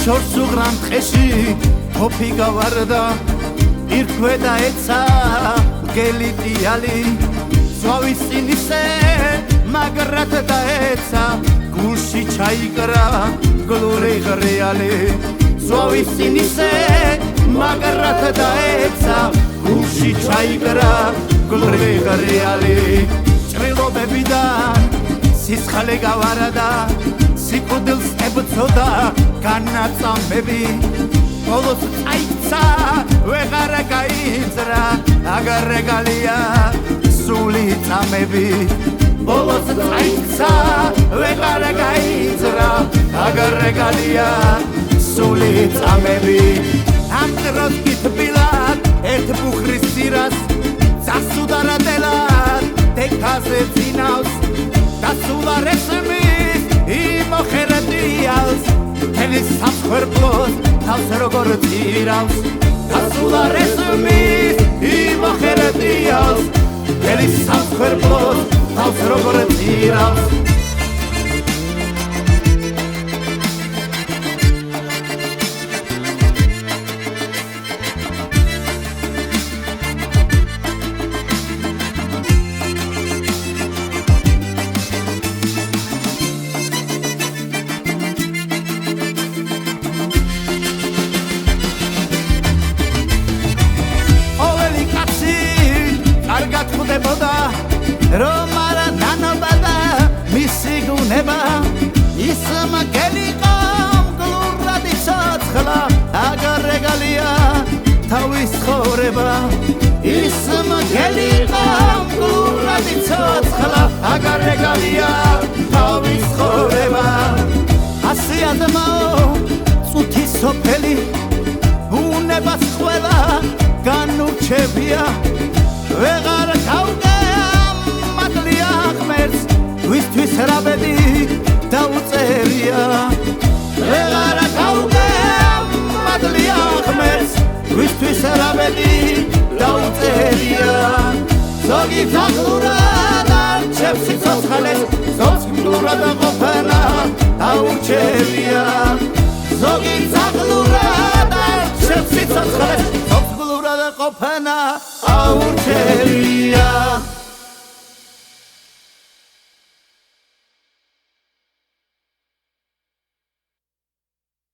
შორს უღრამ ტყეში ფოფი გავარდა ირქვე და ეცა გელი ტიალი ზღვის წინ ისე მაგრად დაეცა გულში ჩაიკრა გლური ღრიალი ზღვის წინ ისე მაგრად დაეცა გულში ჩაიკრა გლური ღრიალი ჭრილობებიდან სისხლი გავარდა სიკვდილს ებწოდა განაწამები ბოლოს წაიქცა ვეღარ გაიძრა აგარ რეგალია სული წამები ბოლოს წაიქცა ვეღარ გაიძრა აგარ რეგალია სული წამები ამ დროს გითბილად ერთ ბუხრის სირას წასუდარადელად დეკაზე წინავს დასულა რესმის იმოხერდიალს თელის სამხერბლოს თავს როგორ წირავს დასულა რესმის იმოხერდიალს თელის სამხერბლოს თავს როგორ წირავს რომ არა ნანობა მისი გუნება ის მაგელი გლურად იცოცხლა აგარ რეგალია თავის ცხოვრება ის მაგელი გლურად იცოცხლა აგარ რეგალია თავის ცხოვრება ასე ადმაო წუთის სოფელი ბუნებას ყველა განურჩებია ვეღარ გავგე ვისთვის რაბედი დაუწერია ვეღარ გავგე მადლია ღმერთს ვისთვის რაბედი დაუწერია ზოგი თაღურად არჩევს სიცოცხლეს სოცხლურად ყოფნა აურჩევია ზოგი თაღურად არჩევს სიცოცხლეს სოცხლურად ყოფნა აურჩევია